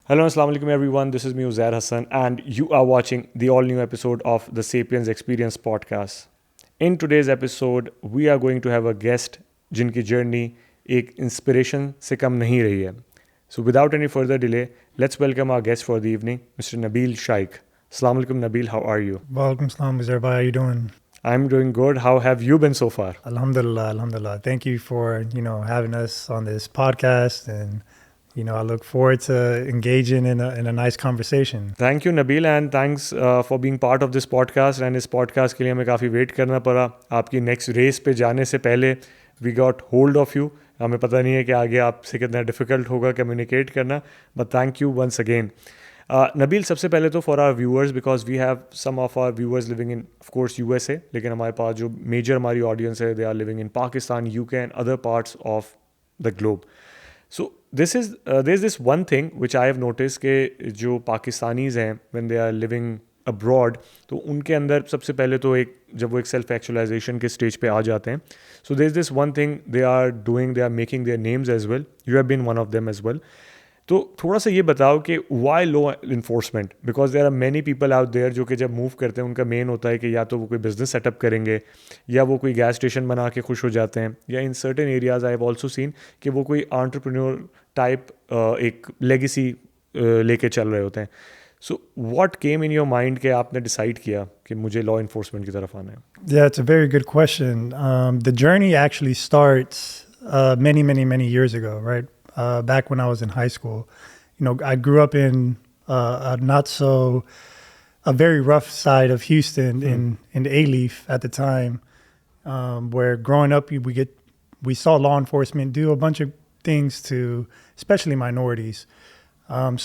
Hello, Assalamu alaikum everyone. This is me, Uzair Hassan, and you are watching the all new episode of the Sapiens Experience podcast. In today's episode, we are going to have a guest जिनकी journey एक inspiration से कम नहीं रही है. So without any further delay, let's welcome our guest for the evening, Mr. Nabil Shike. Assalamu alaikum Nabil, how are you? Walaikum salam, everybody. How you doing? I'm doing good. How have you been so far? Alhamdulillah, alhamdulillah. Thank you for, having us on this podcast, and I look forward to engaging in a nice conversation. Thank you Nabil and thanks for being part of this podcast. And इस podcast के लिए हमें काफ़ी wait करना पड़ा. आपकी next race पे जाने से पहले we got hold of you. हमें पता नहीं है कि आगे आपसे कितना डिफ़िकल्ट होगा कम्युनिकेट करना, but thank you once again. Nabeel, सबसे पहले तो for our viewers, because we have some of our viewers living in of course USA, लेकिन हमारे पास जो मेजर हमारी ऑडियंस है they are living in Pakistan, UK and other parts of the globe. So there's this one thing which I have noticed कि जो Pakistanis हैं when they are living abroad, तो उनके अंदर सबसे पहले तो जब वो एक सेल्फ एक्चुअलाइजेशन के स्टेज पे आ जाते हैं, so there's this one thing they are making their names as well. You have been one of them as well. तो थोड़ा सा ये बताओ कि why law enforcement? Because there are many people out there जो कि जब मूव करते हैं उनका मेन होता है कि या तो वो कोई बिजनेस सेटअप करेंगे या वो कोई गैस स्टेशन बना के खुश हो जाते हैं, या in certain areas I have also seen कि वो कोई एंटरप्रेन्योर टाइप एक लेगेसी लेके चल रहे होते हैं. So what came in your mind कि आपने डिसाइड किया कि मुझे लॉ इन्फोर्समेंट की तरफ आना है? Yeah, it's a very good question. The journey actually starts many years ago, right? Back when I was in high school. I grew up in a very rough side of Houston in A-Leaf at the time, where growing up we saw law enforcement do a bunch of things to especially minorities.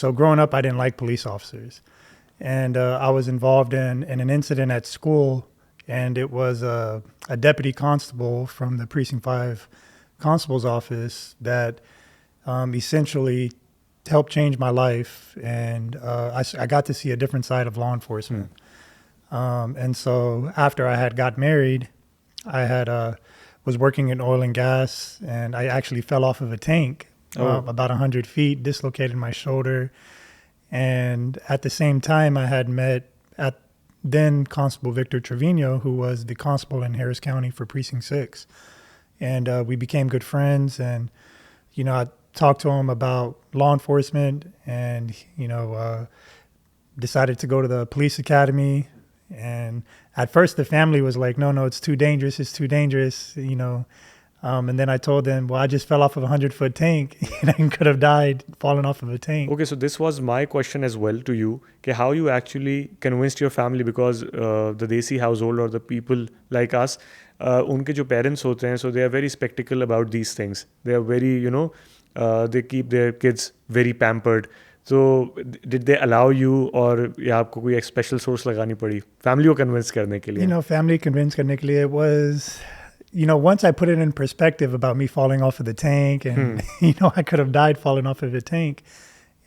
So growing up, I didn't like police officers. And I was involved in an incident at school, and it was a deputy constable from the Precinct 5 constable's office that essentially helped change my life, and I got to see a different side of law enforcement. And so after I had got married, I was working in oil and gas, and I actually fell off of a tank about 100 feet, dislocated my shoulder. And at the same time, I had met at then Constable Victor Trevino, who was the constable in Harris County for Precinct 6. And we became good friends, and I talked to him about law enforcement, and decided to go to the police academy. And at first the family was like, no, it's too dangerous, and then I told them, well, I just fell off of a 100-foot tank and could have died falling off of a tank. Okay, so this was my question as well to you, how you actually convinced your family, because the Desi household or the people like us, unke jo parents hote hain, so they are very spectacle about these things. They are very, they keep their kids very pampered. So did they allow you, or या आपको कोई एक special source लगानी पड़ी family को convince करने के लिए? Family convince करने के लिए was, once I put it in perspective about me falling off of the tank, and I could have died falling off of the tank.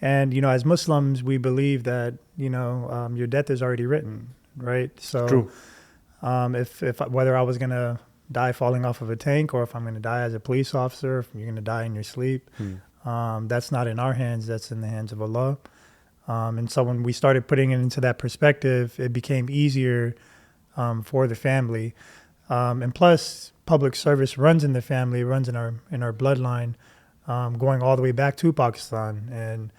And as Muslims, we believe that your death is already written, right? So true. If whether I was going to die falling off of a tank, or if I'm going to die as a police officer, if you're going to die in your sleep, that's not in our hands, that's in the hands of Allah. And so when we started putting it into that perspective, it became easier for the family. And plus, public service runs in the family, runs in our bloodline, going all the way back to Pakistan, and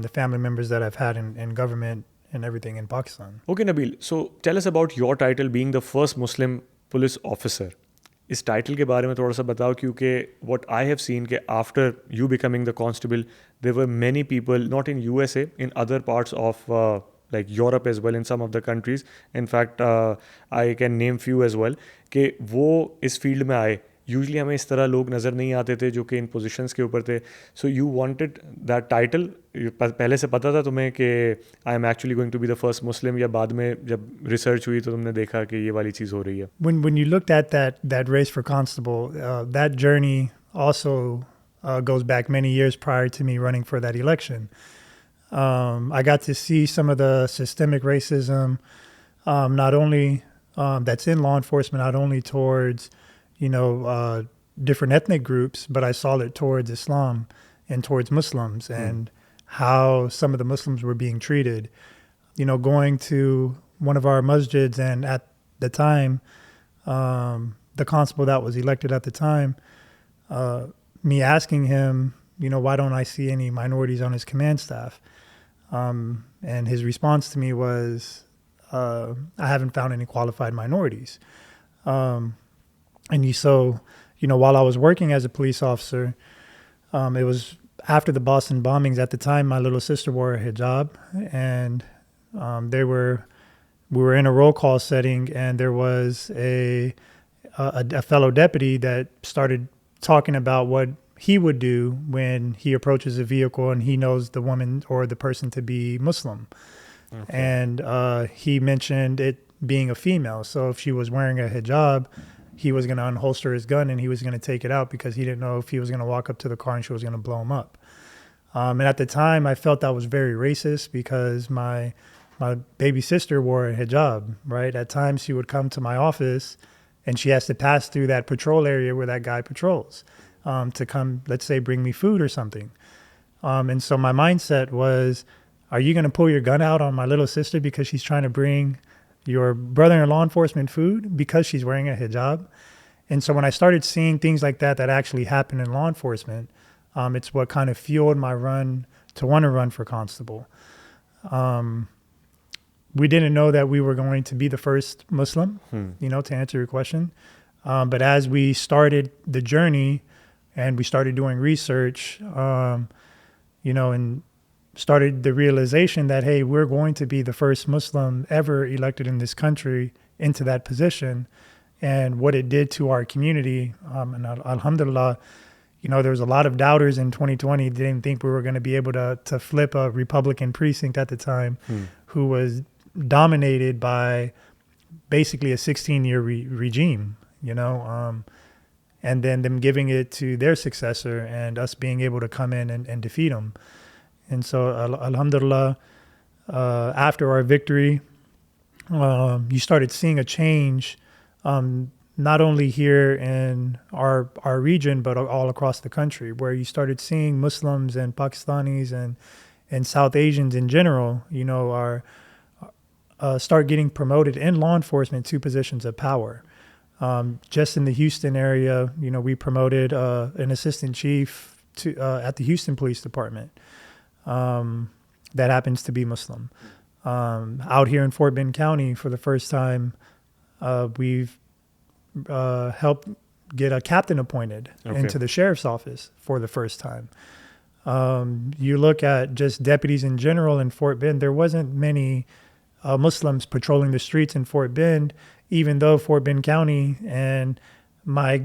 the family members that I've had in government and everything in Pakistan. Okay, Nabil, so tell us about your title, being the first Muslim police officer. इस title के बारे में थोड़ा सा बताओ, क्योंकि what I have seen कि after you becoming the constable, there were many people, not in USA, in other parts of like Europe as well, in some of the countries. In fact, I can name few as well, कि वो इस field में आए. Usually हमें इस तरह लोग नज़र नहीं आते थे जो कि इन पोजीशंस के ऊपर थे. So you wanted that title, पहले से पता था तुम्हें कि I am actually going to be the first Muslim, या बाद में जब रिसर्च हुई तो तुमने देखा कि ये वाली चीज़ हो रही है? When you looked at that race for constable, that journey also goes back many years prior to me running for that election. I got to see some of the systemic racism, not only that's in law enforcement, not only towards different ethnic groups, but I saw it towards Islam and towards Muslims, and how some of the Muslims were being treated. Going to one of our masjids, and at the time, the constable that was elected at the time, me asking him, why don't I see any minorities on his command staff? And his response to me was, I haven't found any qualified minorities. While I was working as a police officer, it was after the Boston bombings. At the time, my little sister wore a hijab, and we were in a roll call setting, and there was a fellow deputy that started talking about what he would do when he approaches a vehicle and he knows the woman or the person to be Muslim. Okay. And he mentioned it being a female. So if she was wearing a hijab, he was going to unholster his gun and he was going to take it out because he didn't know if he was going to walk up to the car and she was going to blow him up. And at the time, I felt that was very racist because my baby sister wore a hijab, right? At times, she would come to my office and she has to pass through that patrol area where that guy patrols to come, let's say, bring me food or something. And so my mindset was, are you going to pull your gun out on my little sister because she's trying to bring your brother in law enforcement food because she's wearing a hijab? And so when I started seeing things like that actually happen in law enforcement, it's what kind of fueled my run to want to run for constable. We didn't know that we were going to be the first Muslim, to answer your question. But as we started the journey and we started doing research, and started the realization that, hey, we're going to be the first Muslim ever elected in this country into that position, and what it did to our community. And alhamdulillah, there was a lot of doubters in 2020. They didn't think we were going to be able to flip a Republican precinct at the time who was dominated by basically a 16-year regime, and then them giving it to their successor and us being able to come in and defeat them. And so, alhamdulillah, after our victory, you started seeing a change, not only here in our region, but all across the country, where you started seeing Muslims and Pakistanis and South Asians in general, start getting promoted in law enforcement to positions of power. Just in the Houston area, we promoted an assistant chief at the Houston Police Department that happens to be Muslim. Out here in Fort Bend County, for the first time, we've helped get a captain appointed into the sheriff's office for the first time. You look at just deputies in general in Fort Bend, there wasn't many Muslims patrolling the streets in Fort Bend, even though Fort Bend County and my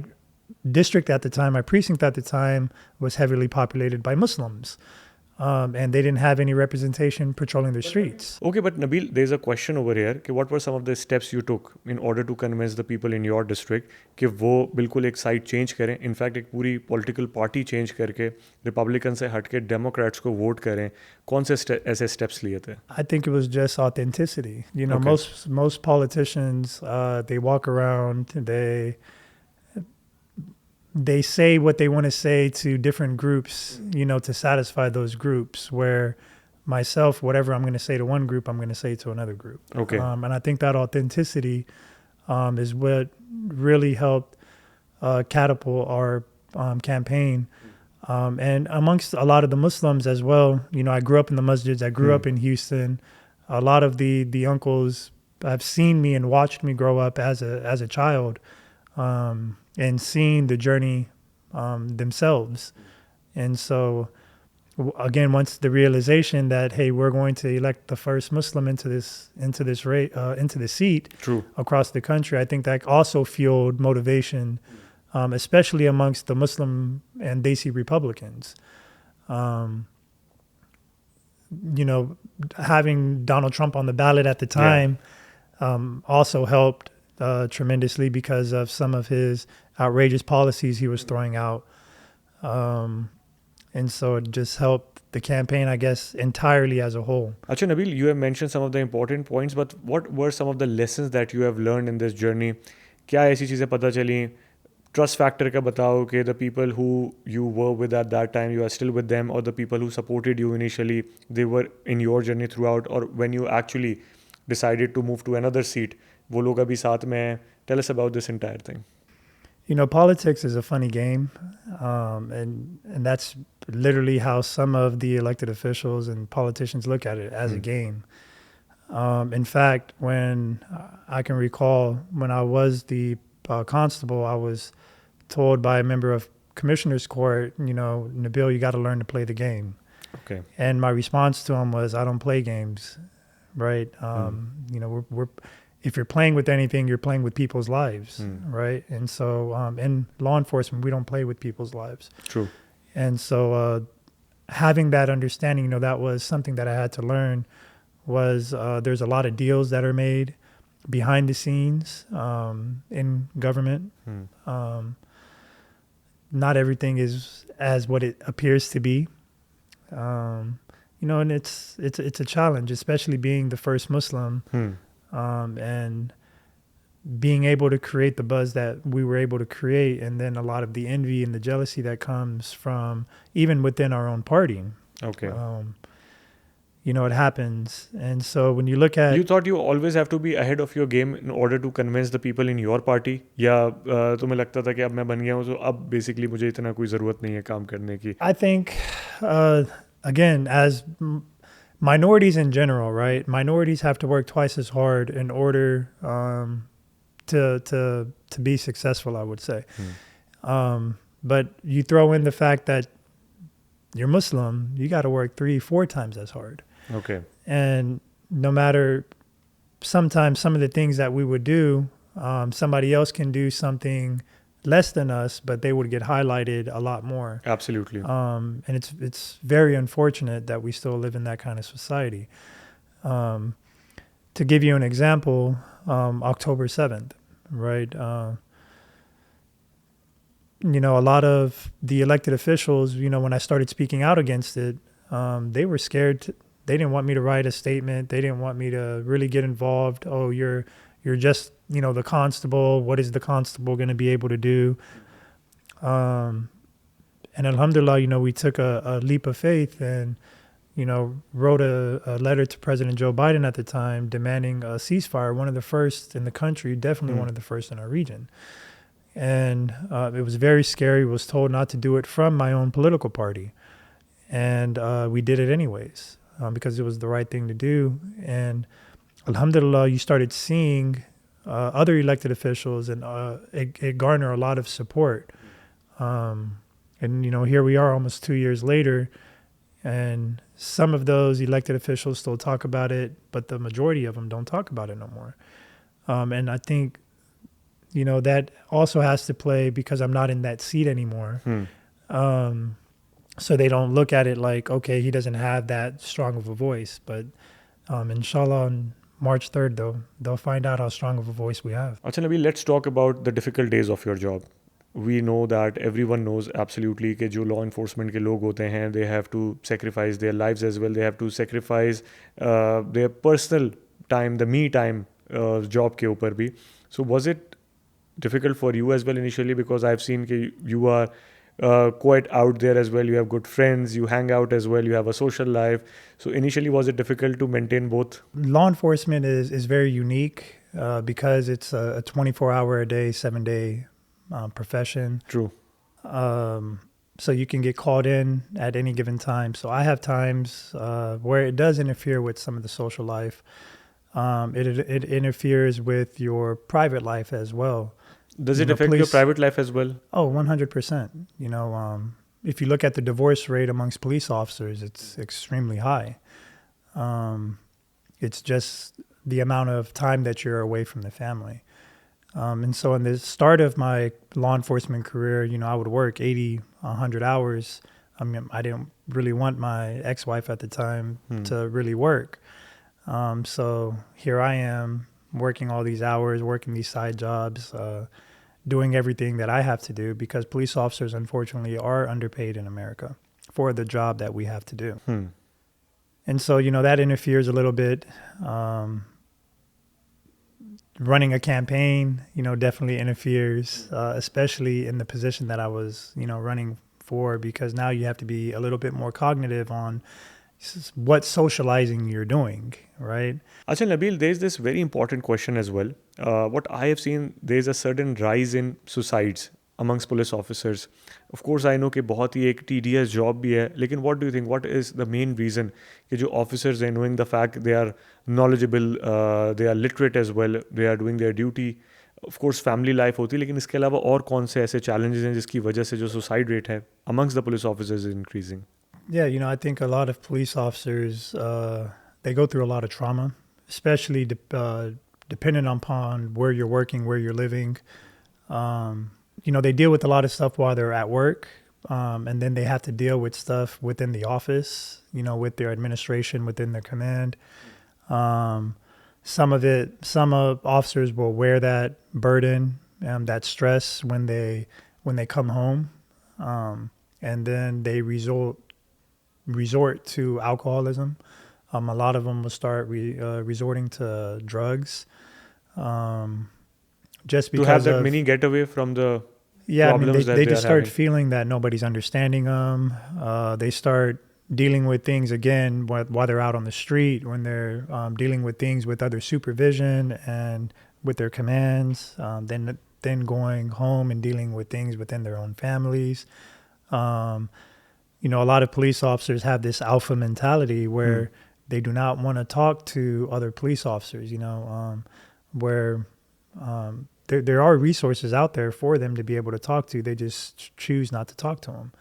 district at the time, my precinct at the time, was heavily populated by Muslims. And they didn't have any representation patrolling the streets. Okay, but Nabil, there's a question over here कि what were some of the steps you took in order to convince the people in your district कि वो बिल्कुल एक side change करें, in fact एक पूरी political party change करके Republican से हट के डेमोक्रेट्स को वोट करें? कौन से ऐसे स्टेप्स लिए थे? I think it was just authenticity. Most politicians, they walk around, they say what they want to say to different groups, to satisfy those groups, where myself, whatever I'm going to say to one group, I'm going to say to another group. Okay. And I think that authenticity is what really helped catapult our campaign. And amongst a lot of the Muslims as well, I grew up in the masjids. I grew up in Houston. A lot of the uncles have seen me and watched me grow up as a child. And seeing the journey themselves. And so, again, once the realization that, hey, we're going to elect the first Muslim into the seat across the country, I think that also fueled motivation, especially amongst the Muslim and Desi Republicans. Having Donald Trump on the ballot at the time also helped tremendously because of some of his outrageous policies he was throwing out. And so it just helped the campaign, I guess, entirely as a whole. Acha, Nabil, you have mentioned some of the important points, but what were some of the lessons that you have learned in this journey? क्या ऐसी चीज़ें पता चली trust factor का बताओ कि the people who you were with at that time, you are still with them, or the people who supported you initially, they were in your journey throughout, or when you actually decided to move to another seat, वो लोग अभी साथ में हैं. Tell us about this entire thing. You know, politics is a funny game, and that's literally how some of the elected officials and politicians look at it, as a game. In fact, when I can recall when I was the constable, I was told by a member of commissioner's court, you know, Nabil, you got to learn to play the game. Okay. And my response to him was, I don't play games, right? You know, we're if you're playing with anything, you're playing with people's lives, right? And so in law enforcement, we don't play with people's lives. True. And so having that understanding, you know, that was something that I had to learn was there's a lot of deals that are made behind the scenes in government. Not everything is as what it appears to be. You know, and it's a challenge, especially being the first Muslim. And being able to create the buzz that we were able to create, and then a lot of the envy and the jealousy that comes from even within our own party. Okay. You know, it happens. And so when you look at... You thought you always have to be ahead of your game in order to convince the people in your party? या तुम्हें लगता था कि अब मैं बन गया हूँ तो अब basically मुझे इतना कोई ज़रूरत नहीं है काम करने की? I think, again, as minorities in general, right? Minorities have to work twice as hard in order to be successful, I would say. But you throw in the fact that you're Muslim, you got to work 3-4 times as hard. Okay. And no matter, sometimes some of the things that we would do, somebody else can do something less than us, but they would get highlighted a lot more. Absolutely. And it's very unfortunate that we still live in that kind of society. To give you an example, October 7th, right? You know, a lot of the elected officials, you know, when I started speaking out against it, they were scared. They didn't want me to write a statement. They didn't want me to really get involved. Oh, you're just, you know, the constable. What is the constable going to be able to do? And alhamdulillah, you know, we took a leap of faith and, you know, wrote a letter to President Joe Biden at the time demanding a ceasefire, one of the first in the country, definitely one of the first in our region. And it was very scary. Was told not to do it from my own political party. And we did it anyways because it was the right thing to do. And alhamdulillah, you started seeing other elected officials and it garnered a lot of support. And, you know, here we are almost 2 years later. And some of those elected officials still talk about it, but the majority of them don't talk about it no more. And I think, you know, that also has to play because I'm not in that seat anymore. So they don't look at it like, okay, he doesn't have that strong of a voice. But inshallah, on March 3rd, they'll find out how strong of a voice we have. Acha Nabil, let's talk about the difficult days of your job. We know that everyone knows absolutely कि जो law enforcement के लोग होते हैं, they have to sacrifice their lives as well. They have to sacrifice their personal time, the me time, job के ऊपर भी. So was it difficult for you as well initially? Because I've seen कि you are quite out there as well. You have good friends, you hang out as well, you have a social life. So initially, was it difficult to maintain both? Law enforcement is very unique because it's a 24-hour-a-day, 7-day profession. True. So you can get called in at any given time. So I have times where it does interfere with some of the social life. It interferes with your private life as well. Does it affect your private life as well? Oh, 100%. You know, if you look at the divorce rate amongst police officers, it's extremely high. It's just the amount of time that you're away from the family. And so in the start of my law enforcement career, you know, I would work 80, 100 hours. I mean, I didn't really want my ex-wife at the time to really work. So here I am working all these hours, working these side jobs, doing everything that I have to do because police officers, unfortunately, are underpaid in America for the job that we have to do. And so, you know, that interferes a little bit. running a campaign, definitely interferes, especially in the position that I was, running for, because now you have to be a little bit more cognitive on what socializing you're doing, right? Acha Nabil, there's this very important question as well. What I have seen, there's a certain rise in suicides amongst police officers. Of course, I know कि बहुत ही एक tedious job भी है, लेकिन what do you think? What is the main reason कि जो officers are knowing the fact they are knowledgeable, they are literate as well, they are doing their duty. Of course, family life होती है, लेकिन इसके अलावा और कौन से ऐसे challenges हैं जिसकी वजह से जो suicide rate है amongst the police officers is increasing? Yeah, I think a lot of police officers, they go through a lot of trauma, especially depending upon where you're working, where you're living. They deal with a lot of stuff while they're at work, and then they have to deal with stuff within the office, with their administration, within their command. Some officers will wear that burden, that stress when they come home, and then they resort to alcoholism. A lot of them will start resorting to drugs, just because to have that of mini getaway from the yeah. I mean, problems they that just are start having. feeling that nobody's understanding them. They start dealing with things again while they're out on the street, when they're dealing with things with other supervision and with their commands. Then going home and dealing with things within their own families. A lot of police officers have this alpha mentality where they do not want to talk to other police officers, where there are resources out there for them to be able to talk to. They just choose not to talk to them.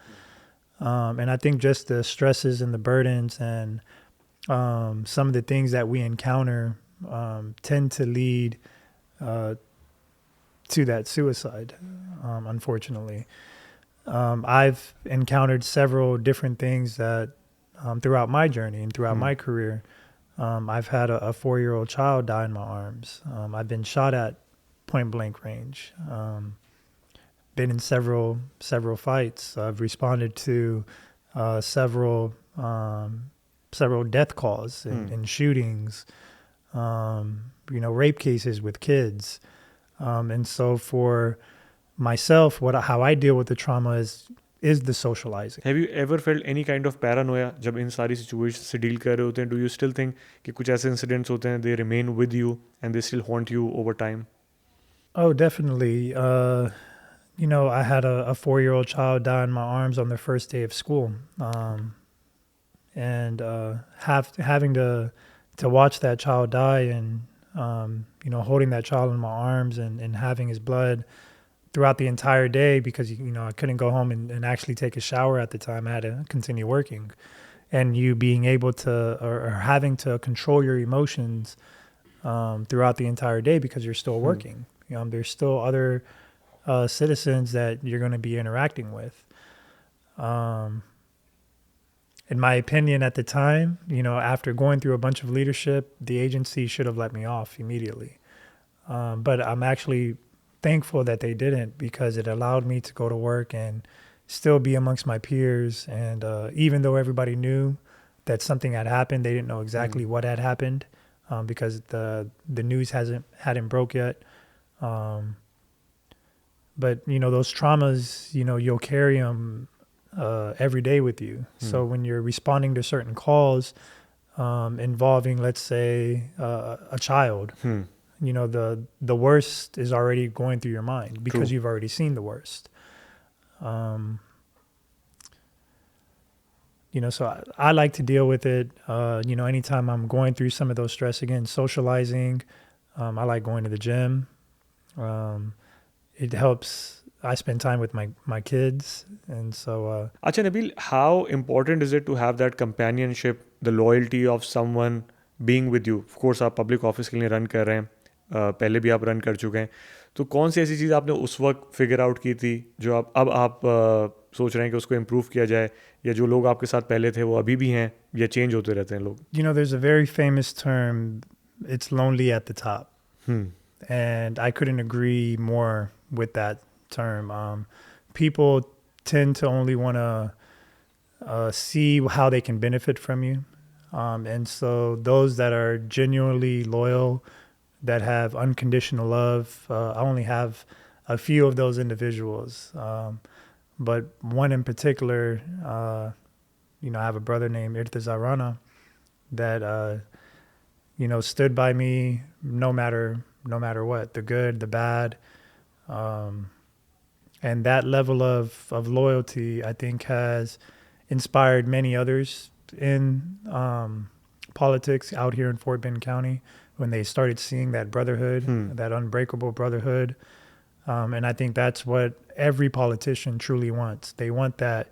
And I think just the stresses and the burdens and some of the things that we encounter tend to lead to that suicide, unfortunately. I've encountered several different things that throughout my journey and throughout my career. I've had a 4-year-old child die in my arms. I've been shot at point blank range. Been in several fights. I've responded to several death calls and shootings. Rape cases with kids. And so for myself, how I deal with the trauma is the socializing. Have you ever felt any kind of paranoia जब इन सारी situations से deal कर रहे होते हैं? Do you still think कि कुछ ऐसे incidents होते हैं, they remain with you and they still haunt you over time? Oh, definitely. I had a 4-year-old child die in my arms on the first day of school. And having to watch that child die and, holding that child in my arms and having his blood throughout the entire day, because, I couldn't go home and actually take a shower at the time. I had to continue working. And you being able to, or having to control your emotions throughout the entire day because you're still working. There's still other citizens that you're going to be interacting with. In my opinion at the time, after going through a bunch of leadership, the agency should have let me off immediately. But I'm actually thankful that they didn't, because it allowed me to go to work and still be amongst my peers. And even though everybody knew that something had happened, they didn't know exactly what had happened because the news hadn't broke yet. But, those traumas, you'll carry them every day with you. So when you're responding to certain calls involving, let's say, a child, the worst is already going through your mind because you've already seen the worst. So I like to deal with it. Anytime I'm going through some of those stress, again, socializing, I like going to the gym. It helps. I spend time with my kids. And so... Acha Nabil, how important is it to have that companionship, the loyalty of someone being with you? Of course, आप public office के लिए run कर रहे हैं. पहले भी आप run कर चुके हैं. तो कौन सी ऐसी चीज़ आपने उस वक्त फिगर आउट की थी जो आप सोच रहे हैं कि उसको इम्प्रूव किया जाए, या जो लोग आपके साथ पहले थे वो अभी भी हैं, या चेंज होते रहते हैं लोग? There's a very famous term, it's lonely at the top. And I couldn't agree more with that term. People tend to only want to see how they can benefit from you. And so those that are genuinely loyal that have unconditional love. I only have a few of those individuals, but one in particular, I have a brother named Irtiza Rana that stood by me no matter what, the good, the bad, and that level of loyalty, I think, has inspired many others in politics out here in Fort Bend County when they started seeing that brotherhood, that unbreakable brotherhood. And I think that's what every politician truly wants. They want that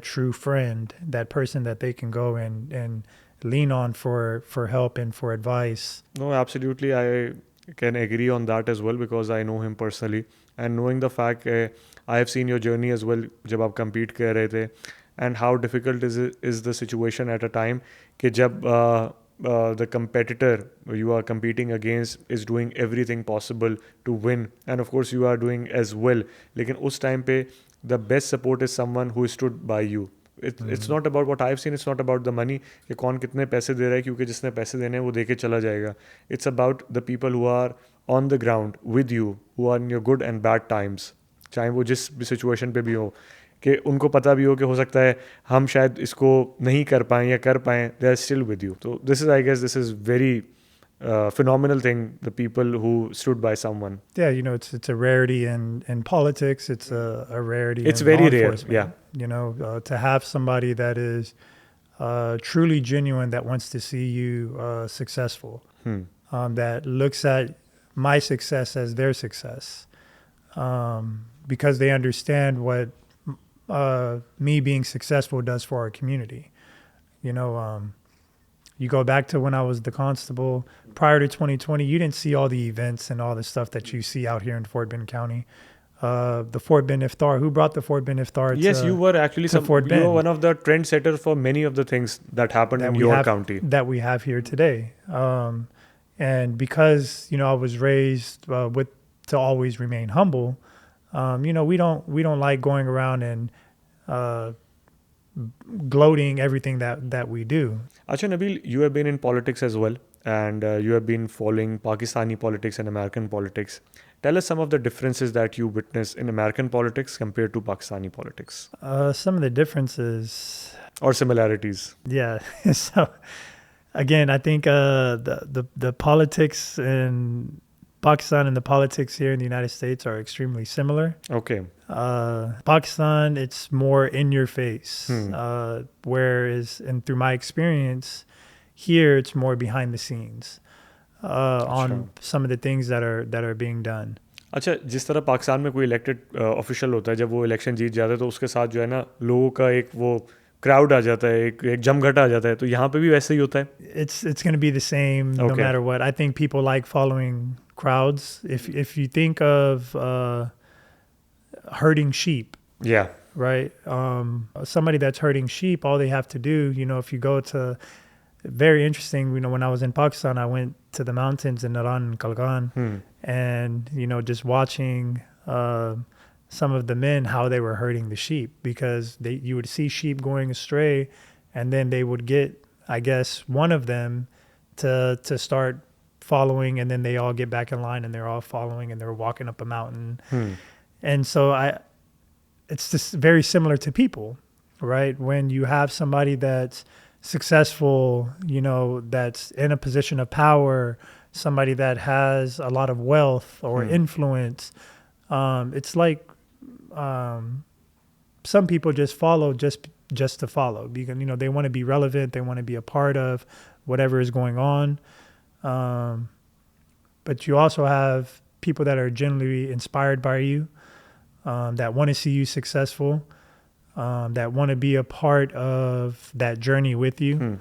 true friend, that person that they can go and lean on for help and for advice. No, absolutely. I can agree on that as well because I know him personally. And knowing the fact, I have seen your journey as well जब आप compete कर रहे थे, and how difficult is the situation at a time कि जब the competitor you are competing against is doing everything possible to win, and of course you are doing as well. लेकिन उस time पे the best support is someone who stood by you. It's not about what I've seen. It's not about the money कि कौन कितने पैसे दे रहा है क्योंकि जिसने पैसे देने हैं वो दे के चला जाएगा. It's about the people who are on the ground with you, who are in your good and bad times. चाहे वो जिस भी सिचुएशन पे भी हो, कि उनको पता भी हो कि हो सकता है हम शायद इसको नहीं कर पाएँ या कर पाएँ, they are still with you. So this is, I guess, this is very phenomenal thing, the people who stood by someone. Yeah, it's a rarity in politics. It's a rarity. It's in very law rare. enforcement. Yeah. To have somebody that is truly genuine, that wants to see you successful, that looks at my success as their success, because they understand what me being successful does for our community. You go back to when I was the constable prior to 2020, you didn't see all the events and all the stuff that you see out here in Fort Bend County. The Fort Bend Iftar, who brought the Fort Bend Iftar? Yes, you were actually you were one of the trendsetters for many of the things that happened in your county. That we have here today. And because, I was raised to always remain humble, we don't like going around and gloating everything that we do. Acha Nabil, you have been in politics as well, and you have been following Pakistani politics and American politics. Tell us some of the differences that you witness in American politics compared to Pakistani politics. Some of the differences or similarities. Yeah. So again, I think the politics in Pakistan and the politics here in the United States are extremely similar. Okay. Pakistan, it's more in your face. Whereas, and through my experience, here it's more behind the scenes on some of the things that are being done. अच्छा, जिस तरह पाकिस्तान में कोई elected official होता है, जब वो election जीत जाता है तो उसके साथ जो है ना लोगों का एक वो क्राउड आ जाता है, एक जमघट आ जाता है, तो यहाँ पे भी वैसे ही होता है. It's going to be the same no matter what. I think people like following crowds. If you think of herding sheep. Yeah. Right. Somebody that's herding sheep, all they have to do, if you go to, very interesting, when I was in Pakistan, I went to the mountains in Naran and Kalgan, and, just watching some of the men, how they were herding the sheep, because you would see sheep going astray, and then they would get, I guess, one of them to start following, and then they all get back in line and they're all following and they're walking up a mountain. And so it's just very similar to people, right? When you have somebody that's successful, that's in a position of power, somebody that has a lot of wealth or influence, it's like some people just follow just to follow, because they want to be relevant, they want to be a part of whatever is going on. But you also have people that are genuinely inspired by you, that want to see you successful, that want to be a part of that journey with you.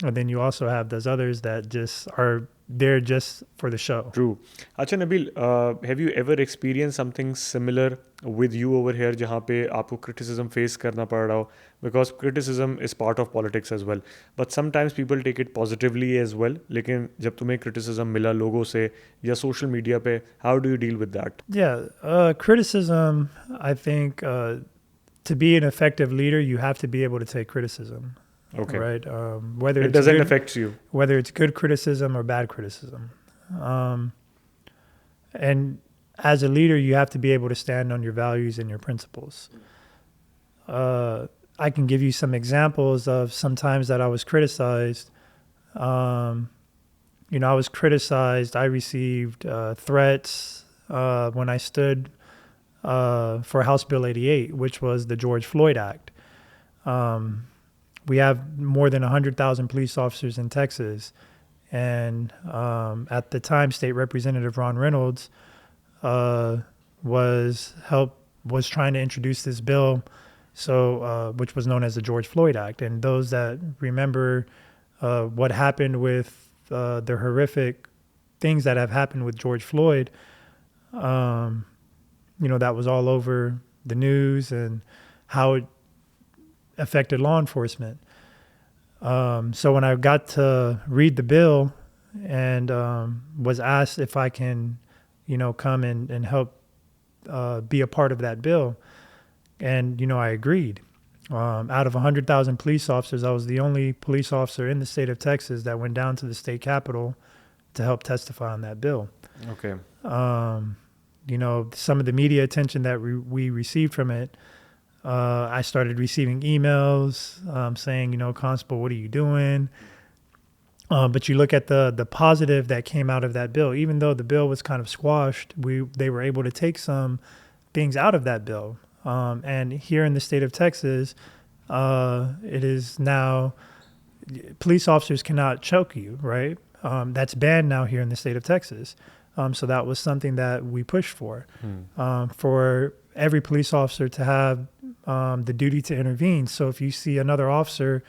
And then you also have those others that just are there just for the show. True. Acha Nabil, have you ever experienced something similar with you over here जहाँ पे आपको criticism face करना पड़ रहा हो? Because criticism is part of politics as well. But sometimes people take it positively as well. लेकिन जब तुम्हें criticism मिला लोगों से या social media पे, how do you deal with that? Yeah, criticism, I think to be an effective leader, you have to be able to take criticism. Okay. Right. Whether it doesn't affect you. Whether it's good criticism or bad criticism. And as a leader, you have to be able to stand on your values and your principles. I can give you some examples of some times that I was criticized. I was criticized. I received threats when I stood for House Bill 88, which was the George Floyd Act. We have more than 100,000 police officers in Texas. And at the time, State Representative Ron Reynolds was trying to introduce this bill, which was known as the George Floyd Act. And those that remember what happened with the horrific things that have happened with George Floyd, that was all over the news and how it affected law enforcement. So when I got to read the bill and was asked if I can, come and help be a part of that bill, and, I agreed. Out of 100,000 police officers, I was the only police officer in the state of Texas that went down to the state capitol to help testify on that bill. Okay. Some of the media attention that we received from it, I started receiving emails saying, Constable, what are you doing? But you look at the positive that came out of that bill. Even though the bill was kind of squashed, they were able to take some things out of that bill. And here in the state of Texas, it is now police officers cannot choke you, right? That's banned now here in the state of Texas. So that was something that we pushed for every police officer to have the duty to intervene. So if you see another officer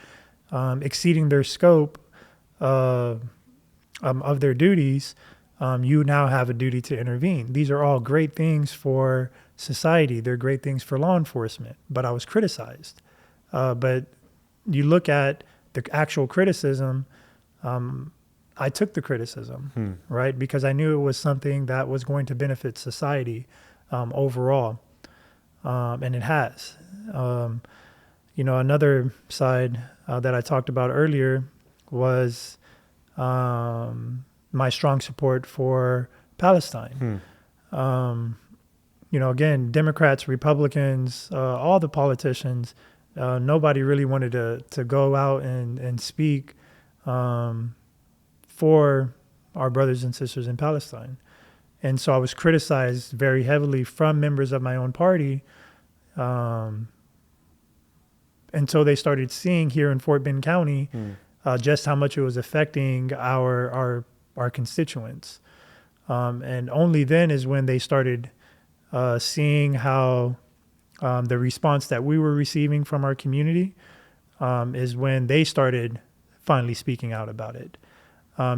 exceeding their scope of their duties, you now have a duty to intervene. These are all great things for society. They're great things for law enforcement. But I was criticized. But you look at the actual criticism, I took the criticism, right? Because I knew it was something that was going to benefit society overall. And it has. Another side that I talked about earlier was my strong support for Palestine. Again, Democrats, Republicans, all the politicians, nobody really wanted to go out and speak for our brothers and sisters in Palestine. And so I was criticized very heavily from members of my own party until they started seeing here in Fort Bend County just how much it was affecting our constituents. And only then is when they started seeing how the response that we were receiving from our community is when they started finally speaking out about it.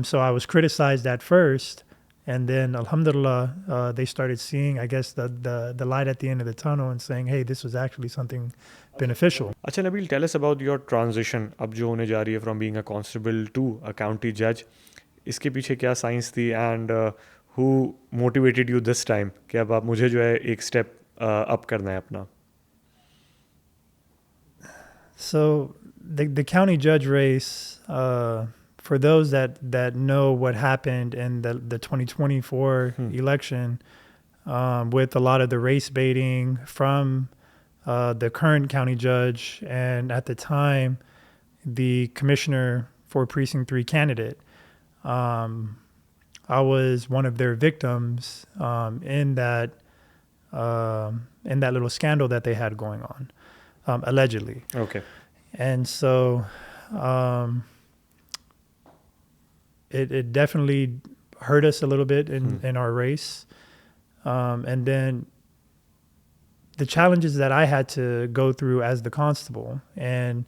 So I was criticized at first, and then alhamdulillah, they started seeing, I guess, the light at the end of the tunnel and saying, hey, this was actually something beneficial. Acha, Nabil, tell us about your transition अब जो होने जा रही है from being a constable to a county judge. इसके पीछे क्या science थी and who motivated you this time कि अब आप मुझे जो है एक step up करना है अपना? So the county judge race, for those that know what happened in the 2024 election, with a lot of the race baiting from the current county judge and at the time the commissioner for Precinct 3 candidate, I was one of their victims in that little scandal that they had going on, allegedly. Okay. And so it definitely hurt us a little bit in our race. And then the challenges that I had to go through as the constable. And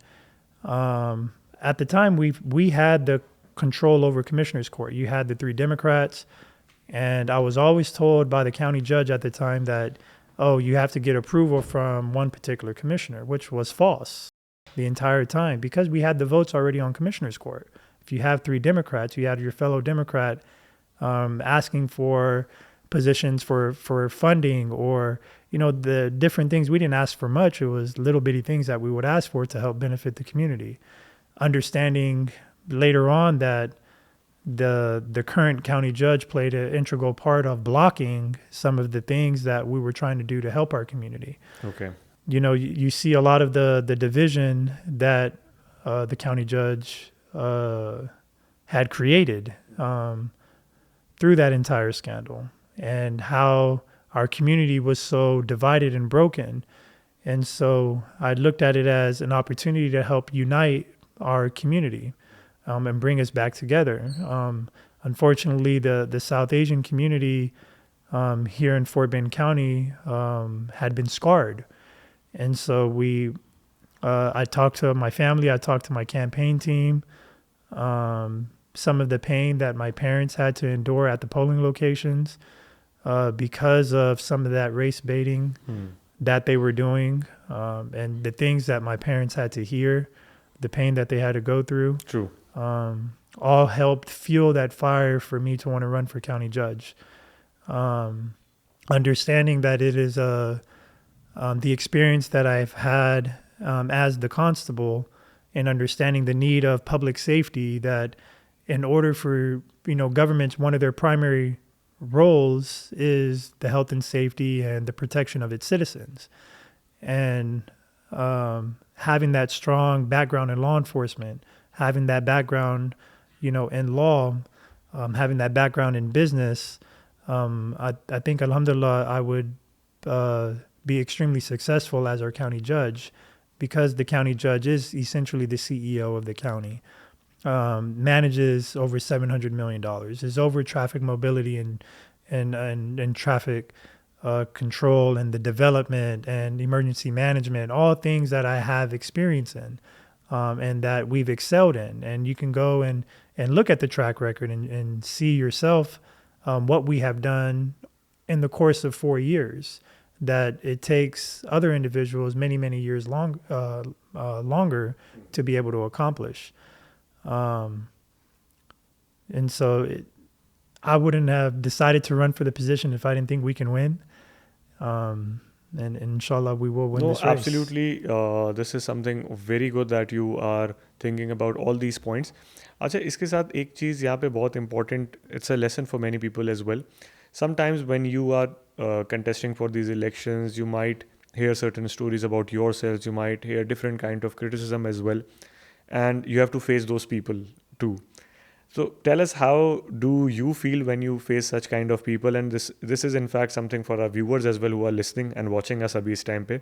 at the time, we had the control over Commissioner's Court. You had the 3 Democrats. And I was always told by the county judge at the time that, you have to get approval from one particular commissioner, which was false the entire time because we had the votes already on Commissioner's Court. If you have 3 Democrats, you had your fellow Democrat asking for positions for funding or, the different things. We didn't ask for much. It was little bitty things that we would ask for to help benefit the community. Understanding later on that the current county judge played an integral part of blocking some of the things that we were trying to do to help our community. Okay. You know, you see a lot of the division that the county judge had created through that entire scandal, and how our community was so divided and broken. And so I looked at it as an opportunity to help unite our community and bring us back together. Unfortunately, the South Asian community here in Fort Bend County had been scarred. And so I talked to my family, I talked to my campaign team, some of the pain that my parents had to endure at the polling locations because of some of that race baiting that they were doing, and the things that my parents had to hear, the pain that they had to go through. True. All helped fuel that fire for me to want to run for county judge. Understanding that it is the experience that I've had as the constable, and understanding the need of public safety, that in order for, governments, one of their primary roles is the health and safety and the protection of its citizens. And having that strong background in law enforcement, having that background, in law, having that background in business, I think, alhamdulillah, I would be extremely successful as our county judge, because the county judge is essentially the CEO of the county, manages over $700 million, is over traffic mobility and traffic control and the development and emergency management, all things that I have experience in, and that we've excelled in. And you can go and look at the track record and see yourself what we have done in the course of 4 years, that it takes other individuals many, many years longer to be able to accomplish. And so I wouldn't have decided to run for the position if I didn't think we can win. And inshallah, we will win this race. Absolutely. This is something very good that you are thinking about all these points. अच्छा, इसके साथ एक चीज़ यहाँ पे बहुत important, it's a lesson for many people as well. Sometimes when you are contesting for these elections, you might hear certain stories about yourselves, you might hear different kind of criticism as well, and you have to face those people too. So tell us, how do you feel when you face such kind of people? And this is in fact something for our viewers as well who are listening and watching us abhi is time pe,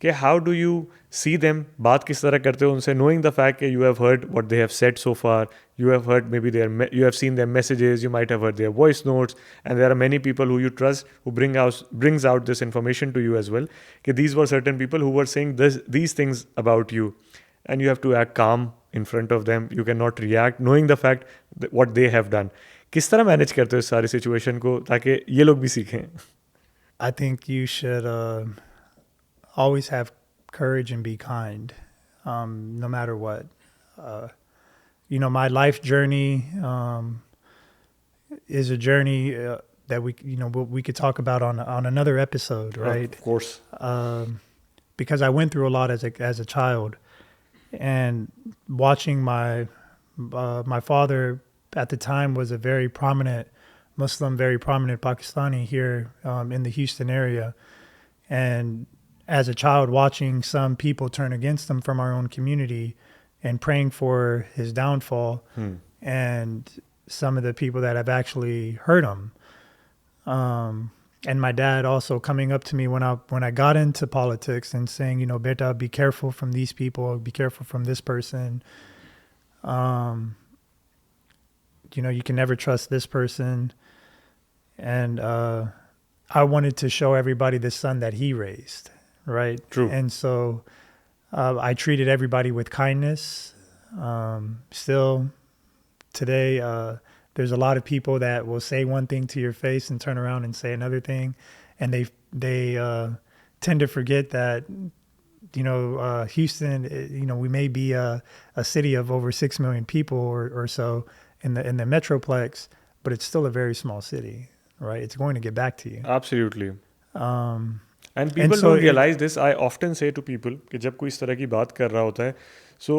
कि how do you see them, बात किस तरह करते हो उनसे, knowing the fact that you have heard what they have said so far, you have heard maybe you have seen their messages, you might have heard their voice notes, and there are many people who you trust who brings out this information to you as well, कि these were certain people who were saying these things about you, and you have to act calm in front of them, you cannot react, knowing the fact that what they have done. किस तरह manage करते हो इस सारी situation को ताकि ये लोग भी सीखें? I think you should always have courage and be kind, no matter what. My life journey is a journey that we could talk about on another episode, right? Of course. Because I went through a lot as a child, and watching my father at the time was a very prominent Muslim, very prominent Pakistani here in the Houston area. And as a child, watching some people turn against him from our own community and praying for his downfall, and some of the people that have actually hurt him. And my dad also coming up to me when I got into politics and saying, Beta, be careful from these people, be careful from this person. You can never trust this person. And I wanted to show everybody the son that he raised, right? True. And so I treated everybody with kindness. Still today, there's a lot of people that will say one thing to your face and turn around and say another thing, and they tend to forget that Houston, we may be a city of over 6 million people or so in the metroplex, but it's still a very small city, right? It's going to get back to you. Absolutely. And people don't realize this. I often say to people कि जब कोई इस तरह की बात कर रहा होता है, So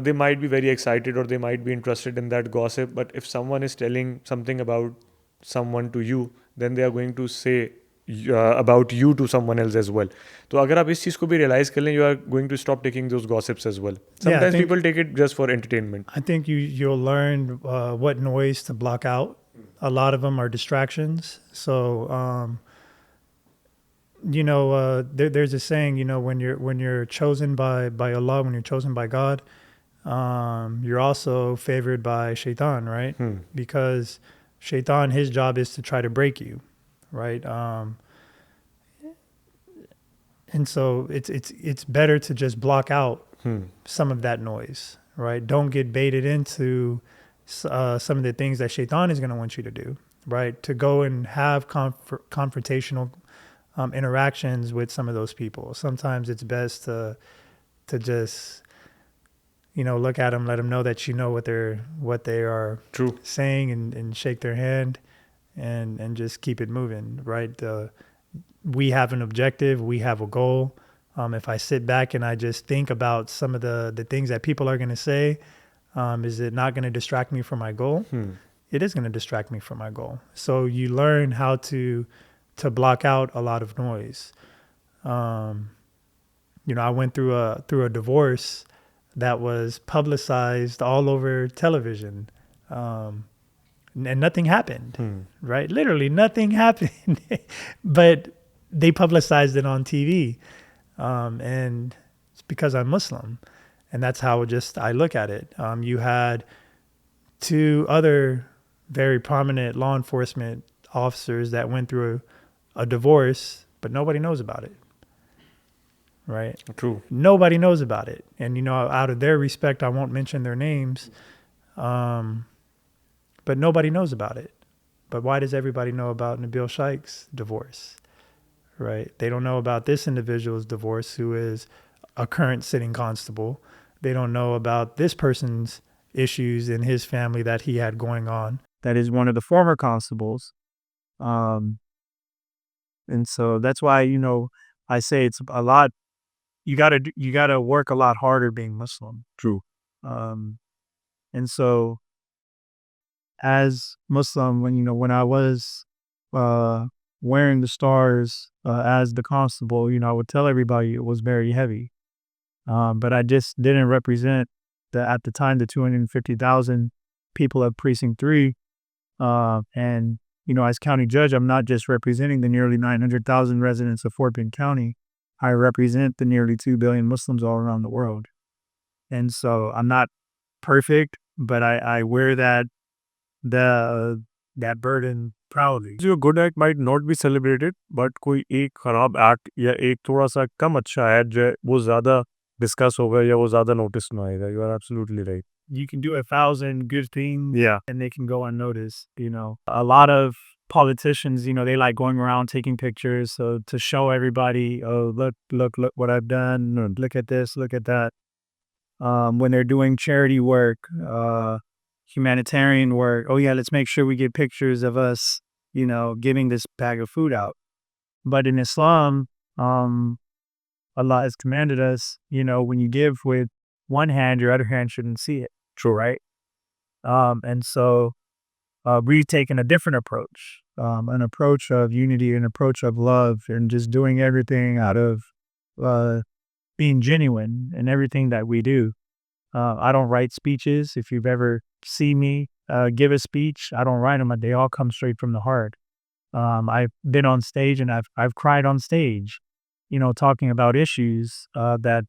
they might be very excited or they might be interested in that gossip. But if someone is telling something about someone to you, then they are going to say about you to someone else as well. तो अगर आप इस चीज़ को भी realize कर लें, you are going to stop taking those gossips as well. Yeah, Sometimes people take it just for entertainment. I think you'll learn what noise to block out. A lot of them are distractions. So there's a saying, when you're chosen by Allah, when you're chosen by God, you're also favored by Shaitan, right? Because Shaitan, his job is to try to break you, right? And so it's better to just block out some of that noise, right? Don't get baited into some of the things that Shaitan is going to want you to do, right? To go and have confrontational interactions with some of those people. Sometimes it's best to just look at them, let them know that you know what they are True. saying, and shake their hand, and just keep it moving, right? We have an objective, we have a goal. If I sit back and I just think about some of the things that people are going to say, is it not going to distract me from my goal? It is going to distract me from my goal. So you learn how to block out a lot of noise. I went through a divorce that was publicized all over television, and nothing happened, right? Literally nothing happened, but they publicized it on TV, and it's because I'm Muslim, and that's how I look at it. You had two other very prominent law enforcement officers that went through a divorce, but nobody knows about it. Right? True. Nobody knows about it. And, out of their respect, I won't mention their names. But nobody knows about it. But why does everybody know about Nabil Shike's divorce? Right? They don't know about this individual's divorce, who is a current sitting constable. They don't know about this person's issues in his family that he had going on. That is one of the former constables. And so that's why, I say it's a lot. You gotta work a lot harder being Muslim. True. And so as Muslim, when I was wearing the stars as the constable, I would tell everybody it was very heavy. But I just didn't represent at the time the 250,000 people of Precinct 3. And as county judge, I'm not just representing the nearly 900,000 residents of Fort Bend County. I represent the nearly 2 billion Muslims all around the world. And so I'm not perfect, but I wear that burden proudly. Your good act might not be celebrated, but कोई एक खराब act या एक थोड़ा सा कम अच्छा है जो वो ज़्यादा discuss होगा या वो ज़्यादा notice में आएगा. You are absolutely right. You can do 1,000 good things, Yeah. and they can go unnoticed. A lot of politicians, they like going around taking pictures, so to show everybody, oh, look what I've done, look at this, look at that. When they're doing charity work, humanitarian work, oh yeah, let's make sure we get pictures of us, giving this bag of food out. But in Islam, Allah has commanded us, when you give with one hand, your other hand shouldn't see it. True. Right? And so we've taken a different approach, an approach of unity, an approach of love, and just doing everything out of being genuine in everything that we do. I don't write speeches. If you've ever seen me give a speech, I don't write them. They all come straight from the heart. I've been on stage and I've cried on stage, talking about issues that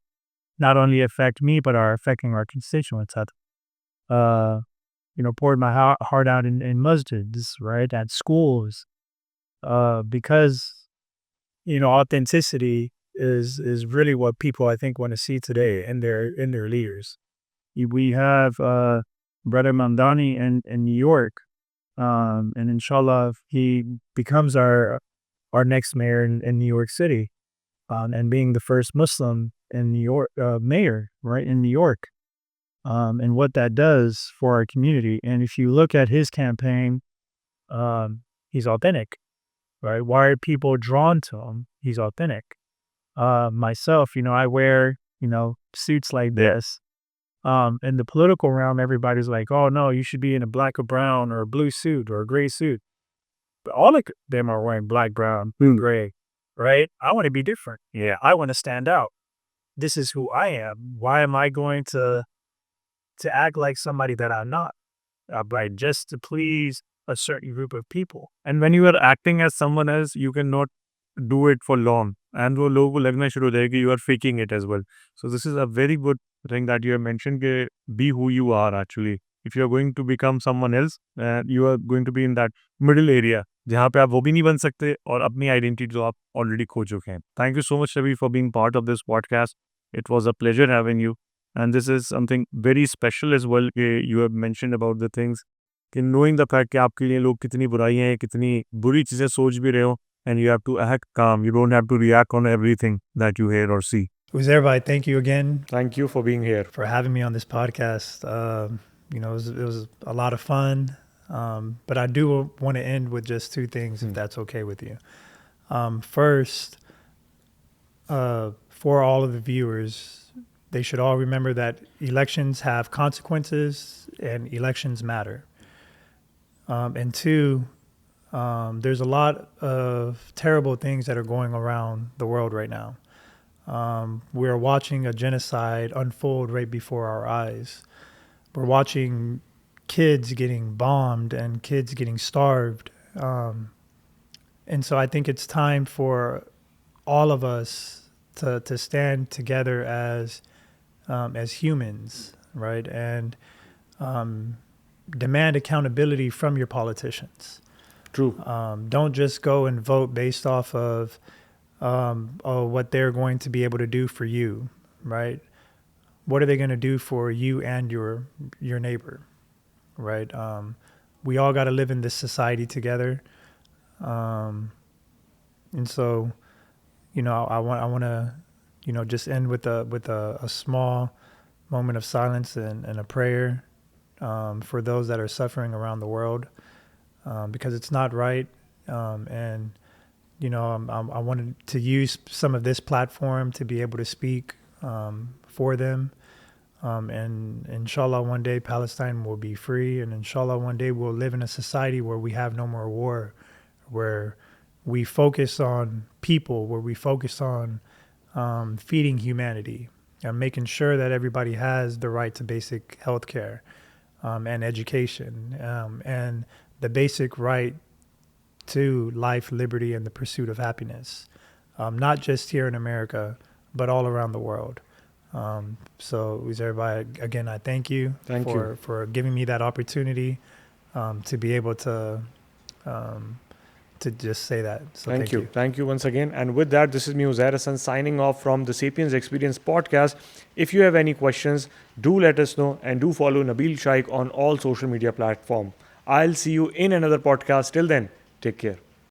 not only affect me, but are affecting our constituents. Poured my heart out in masjids, right, at schools, because, authenticity is really what people, I think, want to see today in their leaders. We have Brother Mamdani in New York, and inshallah, he becomes our next mayor in New York City, and being the first Muslim in New York, mayor, right, in New York. And what that does for our community. And if you look at his campaign, he's authentic, right? Why are people drawn to him? He's authentic. Myself, I wear, suits like this, In the political realm, everybody's like, oh no, you should be in a black or brown or a blue suit or a gray suit. But all of them are wearing black, brown, blue, gray, right? I want to be different. Yeah, I want to stand out. This is who I am. Why am I going to act like somebody that I'm not? Right, just to please a certain group of people. And when you are acting as someone else, you cannot do it for long. And वो लोगों को लगना शुरू हो जाएगा कि you are faking it as well. So this is a very good thing that you have mentioned कि be who you are actually. If you are going to become someone else, you are going to be in that middle area जहाँ पे आप वो भी नहीं बन सकते और अपनी आइडेंटिटी जो आप ऑलरेडी खो चुके हैं. Thank you so much, Ravi, for being part of this podcast. It was a pleasure having you. And this is something very special as well कि you have mentioned about the things कि knowing the fact कि आपके लिए लोग कितनी बुराइयां हैं कितनी बुरी चीज़ें सोच भी रहे हो and you have to act calm. You don't have to react on everything that you hear or see. Uzairbhai, thank you again Thank you for being here. for having me on this podcast. It was a lot of fun, but I do want to end with just two things, if that's okay with you. First, for all of the viewers, they should all remember that elections have consequences and elections matter. And two, there's a lot of terrible things that are going around the world right now. We're watching a genocide unfold right before our eyes. We're watching kids getting bombed and kids getting starved. And so I think it's time for all of us to stand together as humans, right? And demand accountability from your politicians. True. Don't just go and vote based off of what they're going to be able to do for you, right? What are they going to do for you and your neighbor, right? We all got to live in this society together, and so, I want to, just end with a small moment of silence and a prayer for those that are suffering around the world, because it's not right, and I wanted to use some of this platform to be able to speak for them. And inshallah, one day Palestine will be free. And inshallah, one day we'll live in a society where we have no more war, where we focus on people, where we focus on feeding humanity and making sure that everybody has the right to basic health care and education and the basic right to life, liberty, and the pursuit of happiness, not just here in America, but all around the world. So, Uzairbhai, again, I thank you for giving me that opportunity to be able to just say that. So thank you. Thank you once again. And with that, this is me, Uzair Hassan, signing off from the Sapiens Experience podcast. If you have any questions, do let us know and do follow Nabil Shike on all social media platforms. I'll see you in another podcast. Till then, take care.